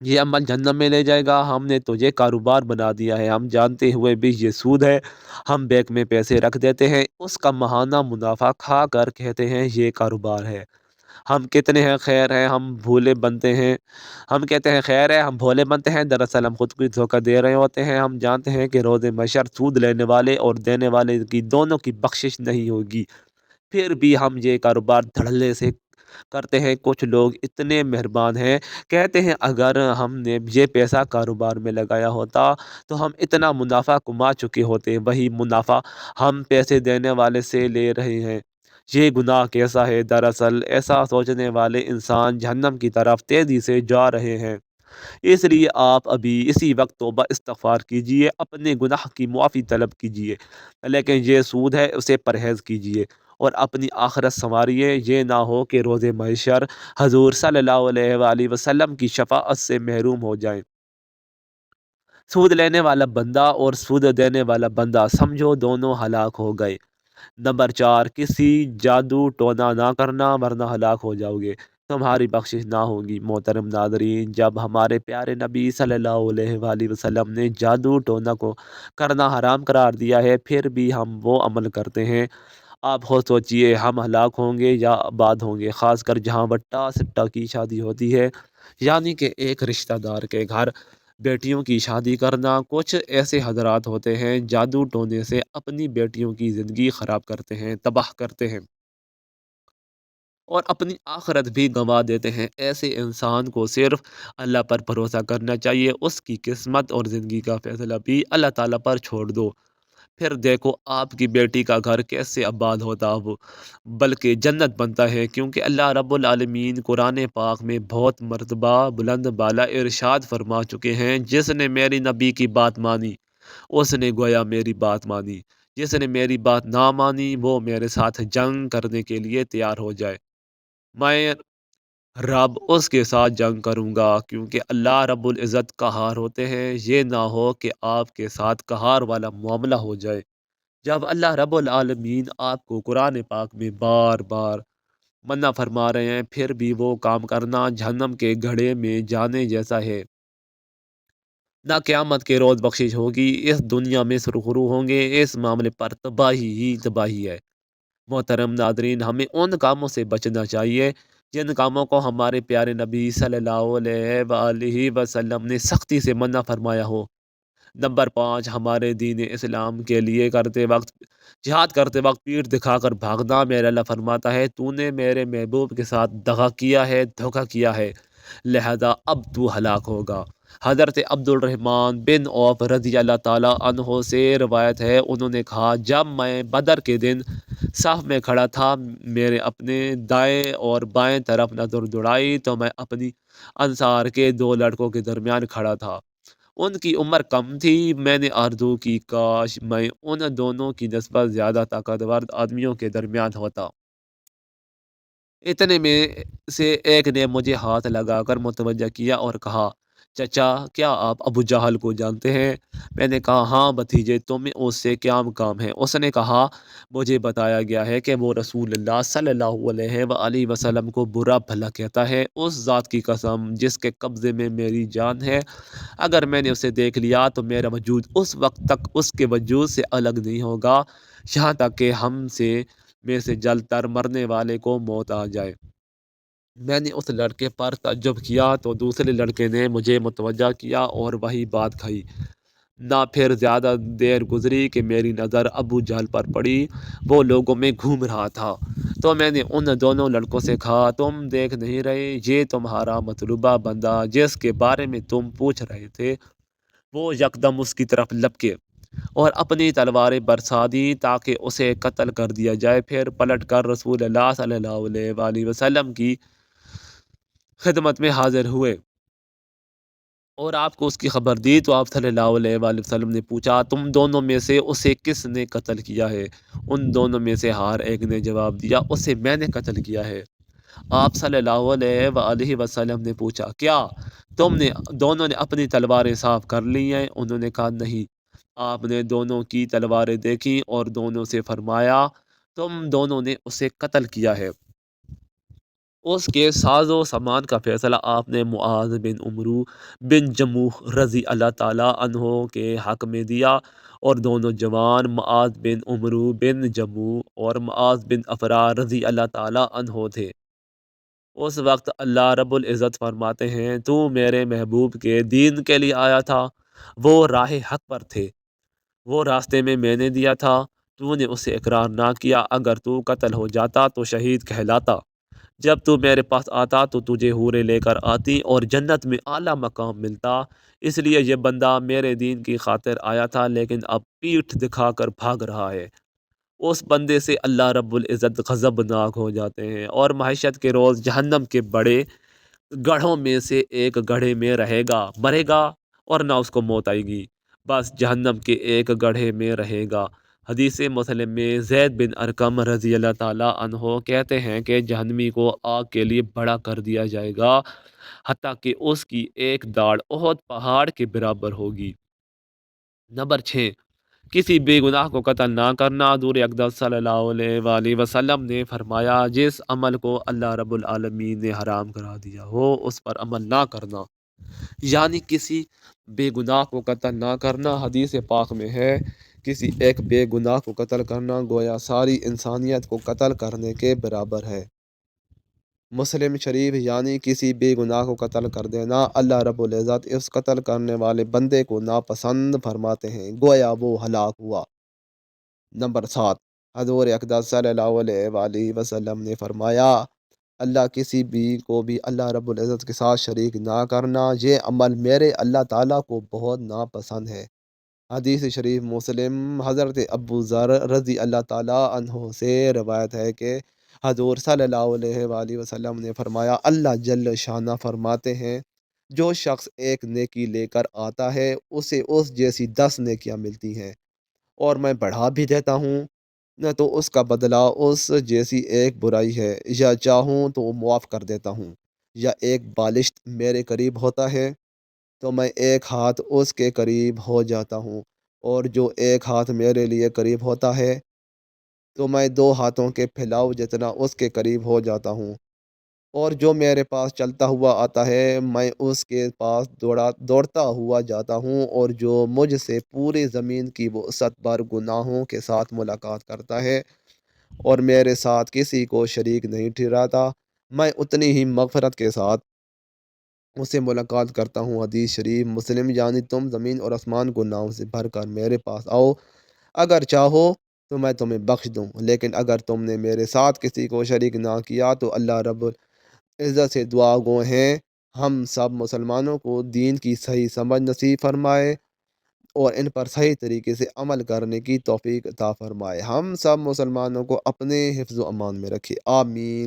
یہ عمل جہنم میں لے جائے گا، ہم نے تجھے کاروبار بنا دیا ہے، ہم جانتے ہوئے بھی یہ سود ہے، ہم بینک میں پیسے رکھ دیتے ہیں، اس کا ماہانہ منافع کھا کر کہتے ہیں یہ کاروبار ہے۔ ہم کتنے ہیں خیر ہیں، ہم بھولے بنتے ہیں، ہم کہتے ہیں خیر ہے، ہم بھولے بنتے ہیں، دراصل ہم خود کو دھوکہ دے رہے ہوتے ہیں، ہم جانتے ہیں کہ روز محشر سود لینے والے اور دینے والے کی دونوں کی بخشش نہیں ہوگی، پھر بھی ہم یہ کاروبار دھڑلے سے کرتے ہیں۔ کچھ لوگ اتنے مہربان ہیں، کہتے ہیں اگر ہم نے یہ پیسہ کاروبار میں لگایا ہوتا تو ہم اتنا منافع کما چکے ہوتے، وہی منافع ہم پیسے دینے والے سے لے رہے ہیں، یہ گناہ کیسا ہے؟ دراصل ایسا سوچنے والے انسان جہنم کی طرف تیزی سے جا رہے ہیں، اس لیے آپ ابھی اسی وقت توبہ استغفار کیجئے، اپنے گناہ کی معافی طلب کیجئے، لیکن یہ سود ہے، اسے پرہیز کیجئے اور اپنی آخرت سنواریے، یہ نہ ہو کہ روز محشر حضور صلی اللہ علیہ وآلہ وسلم کی شفاعت سے محروم ہو جائیں۔ سود لینے والا بندہ اور سود دینے والا بندہ سمجھو دونوں ہلاک ہو گئے۔ نمبر 4، کسی جادو ٹونا نہ کرنا ورنہ ہلاک ہو جاؤ گے، تمہاری بخشش نہ ہوگی۔ محترم ناظرین، جب ہمارے پیارے نبی صلی اللہ علیہ وآلہ وسلم نے جادو ٹونا کو کرنا حرام قرار دیا ہے، پھر بھی ہم وہ عمل کرتے ہیں۔ آپ خود سوچئے، ہم ہلاک ہوں گے یا آباد ہوں گے؟ خاص کر جہاں وٹا سٹا کی شادی ہوتی ہے، یعنی کہ ایک رشتہ دار کے گھر بیٹیوں کی شادی کرنا۔ کچھ ایسے حضرات ہوتے ہیں جادو ٹونے سے اپنی بیٹیوں کی زندگی خراب کرتے ہیں، تباہ کرتے ہیں اور اپنی آخرت بھی گنوا دیتے ہیں۔ ایسے انسان کو صرف اللہ پر بھروسہ کرنا چاہیے، اس کی قسمت اور زندگی کا فیصلہ بھی اللہ تعالیٰ پر چھوڑ دو، پھر دیکھو آپ کی بیٹی کا گھر کیسے آباد ہوتا وہ، بلکہ جنت بنتا ہے، کیونکہ اللہ رب العالمین قرآن پاک میں بہت مرتبہ بلند بالا ارشاد فرما چکے ہیں، جس نے میری نبی کی بات مانی اس نے گویا میری بات مانی، جس نے میری بات نہ مانی وہ میرے ساتھ جنگ کرنے کے لیے تیار ہو جائے، میں رب اس کے ساتھ جنگ کروں گا، کیونکہ اللہ رب العزت قہار ہوتے ہیں، یہ نہ ہو کہ آپ کے ساتھ قہار والا معاملہ ہو جائے۔ جب اللہ رب العالمین آپ کو قرآن پاک میں بار بار منع فرما رہے ہیں، پھر بھی وہ کام کرنا جہنم کے گڑھے میں جانے جیسا ہے۔ نہ قیامت کے روز بخشش ہوگی، اس دنیا میں سرخرو ہوں گے، اس معاملے پر تباہی ہی تباہی ہے۔ محترم ناظرین، ہمیں ان کاموں سے بچنا چاہیے جن کاموں کو ہمارے پیارے نبی صلی اللہ علیہ وآلہ وسلم نے سختی سے منع فرمایا ہو۔ نمبر 5، ہمارے دین اسلام کے لیے کرتے وقت جہاد کرتے وقت پیٹھ دکھا کر بھاگنا۔ میرا اللہ فرماتا ہے، تو نے میرے محبوب کے ساتھ دغا کیا ہے، دھوکہ کیا ہے، لہذا اب تو ہلاک ہوگا۔ حضرت عبد الرحمن بن عوف رضی اللہ تعالیٰ عنہ سے روایت ہے، انہوں نے کہا، جب میں بدر کے دن صف میں کھڑا تھا، میرے اپنے دائیں اور بائیں طرف نظر دوڑائی تو میں اپنی انصار کے دو لڑکوں کے درمیان کھڑا تھا، ان کی عمر کم تھی، میں نے آرزو کی کاش میں ان دونوں کی نسبت زیادہ طاقتور آدمیوں کے درمیان ہوتا۔ اتنے میں سے ایک نے مجھے ہاتھ لگا کر متوجہ کیا اور کہا، چچا، کیا آپ ابو جہل کو جانتے ہیں؟ میں نے کہا، ہاں بھتیجے، تمہیں اس سے کیا کام ہے؟ اس نے کہا، مجھے بتایا گیا ہے کہ وہ رسول اللہ صلی اللہ علیہ وآلہ وسلم کو برا بھلا کہتا ہے، اس ذات کی قسم جس کے قبضے میں میری جان ہے، اگر میں نے اسے دیکھ لیا تو میرا وجود اس وقت تک اس کے وجود سے الگ نہیں ہوگا، یہاں تک کہ ہم میں سے جل کر مرنے والے کو موت آ جائے۔ میں نے اس لڑکے پر تعجب کیا تو دوسرے لڑکے نے مجھے متوجہ کیا اور وہی بات کہی۔ نہ پھر زیادہ دیر گزری کہ میری نظر ابو جہل پر پڑی، وہ لوگوں میں گھوم رہا تھا، تو میں نے ان دونوں لڑکوں سے کہا، تم دیکھ نہیں رہے یہ تمہارا مطلوبہ بندہ جس کے بارے میں تم پوچھ رہے تھے؟ وہ یکدم اس کی طرف لپکے اور اپنی تلواریں برسا دی تاکہ اسے قتل کر دیا جائے، پھر پلٹ کر رسول اللہ صلی اللہ علیہ وآلہ وسلم کی خدمت میں حاضر ہوئے اور آپ کو اس کی خبر دی، تو آپ صلی اللہ علیہ وآلہ وسلم نے پوچھا، تم دونوں میں سے اسے کس نے قتل کیا ہے؟ ان دونوں میں سے ہر ایک نے جواب دیا، اسے میں نے قتل کیا ہے۔ آپ صلی اللہ علیہ وآلہ وسلم نے پوچھا، کیا تم نے دونوں نے اپنی تلواریں صاف کر لی ہیں؟ انہوں نے کہا، نہیں۔ آپ نے دونوں کی تلواریں دیکھی اور دونوں سے فرمایا، تم دونوں نے اسے قتل کیا ہے۔ اس کے ساز و سامان کا فیصلہ آپ نے معاذ بن عمرو بن جموح رضی اللہ تعالیٰ عنہ کے حق میں دیا، اور دونوں جوان معاذ بن عمرو بن جموح اور معاذ بن افرا رضی اللہ تعالیٰ عنہ تھے۔ اس وقت اللہ رب العزت فرماتے ہیں، تو میرے محبوب کے دین کے لیے آیا تھا، وہ راہ حق پر تھے، وہ راستے میں نے دیا تھا، تو نے اسے اقرار نہ کیا، اگر تو قتل ہو جاتا تو شہید کہلاتا، جب تو میرے پاس آتا تو تجھے حوریں لے کر آتی اور جنت میں اعلیٰ مقام ملتا، اس لیے یہ بندہ میرے دین کی خاطر آیا تھا لیکن اب پیٹھ دکھا کر بھاگ رہا ہے۔ اس بندے سے اللہ رب العزت غضبناک ہو جاتے ہیں، اور معیشت کے روز جہنم کے بڑے گڑھوں میں سے ایک گڑھے میں رہے گا، مرے گا اور نہ اس کو موت آئے گی، بس جہنم کے ایک گڑھے میں رہے گا۔ حدیث مسلم میں زید بن ارقم رضی اللہ تعالیٰ عنہ کہتے ہیں کہ جہنمی کو آگ کے لیے بڑا کر دیا جائے گا، حتیٰ کہ اس کی ایک داڑھ احد پہاڑ کے برابر ہوگی۔ نمبر 6، کسی بے گناہ کو قتل نہ کرنا۔ حضور اقدس صلی اللہ علیہ وآلہ وسلم نے فرمایا، جس عمل کو اللہ رب العالمین نے حرام کرا دیا ہو اس پر عمل نہ کرنا، یعنی کسی بے گناہ کو قتل نہ کرنا۔ حدیث پاک میں ہے، کسی ایک بے گناہ کو قتل کرنا گویا ساری انسانیت کو قتل کرنے کے برابر ہے۔ مسلم شریف، یعنی کسی بے گناہ کو قتل کر دینا، اللہ رب العزت اس قتل کرنے والے بندے کو ناپسند فرماتے ہیں، گویا وہ ہلاک ہوا۔ نمبر 7، حضور اقدس صلی اللہ علیہ وآلہ وسلم نے فرمایا، اللہ کسی بھی کو بھی اللہ رب العزت کے ساتھ شریک نہ کرنا، یہ عمل میرے اللہ تعالیٰ کو بہت ناپسند ہے۔ حدیث شریف مسلم، حضرت ابو ذر رضی اللہ تعالیٰ عنہ سے روایت ہے کہ حضور صلی اللہ علیہ وآلہ وسلم نے فرمایا، اللہ جل شانہ فرماتے ہیں، جو شخص ایک نیکی لے کر آتا ہے اسے اس جیسی 10 نیکیاں ملتی ہیں، اور میں بڑھا بھی دیتا ہوں، نہ تو اس کا بدلہ اس جیسی ایک برائی ہے، یا چاہوں تو معاف کر دیتا ہوں۔ یا ایک بالشت میرے قریب ہوتا ہے تو میں ایک ہاتھ اس کے قریب ہو جاتا ہوں، اور جو ایک ہاتھ میرے لیے قریب ہوتا ہے تو میں 2 ہاتھوں کے پھیلاؤ جتنا اس کے قریب ہو جاتا ہوں، اور جو میرے پاس چلتا ہوا آتا ہے میں اس کے پاس دوڑتا ہوا جاتا ہوں، اور جو مجھ سے پوری زمین کی وسعت بھر گناہوں کے ساتھ ملاقات کرتا ہے اور میرے ساتھ کسی کو شریک نہیں ٹھہراتا، میں اتنی ہی مغفرت کے ساتھ اسے ملاقات کرتا ہوں۔ حدیث شریف مسلم، یعنی تم زمین اور آسمان گناہوں سے بھر کر میرے پاس آؤ، اگر چاہو تو میں تمہیں بخش دوں، لیکن اگر تم نے میرے ساتھ کسی کو شریک نہ کیا تو اللہ رب العزت سے دعا گو ہیں، ہم سب مسلمانوں کو دین کی صحیح سمجھ نصیب فرمائے اور ان پر صحیح طریقے سے عمل کرنے کی توفیق عطا فرمائے، ہم سب مسلمانوں کو اپنے حفظ و امان میں رکھے، آمین۔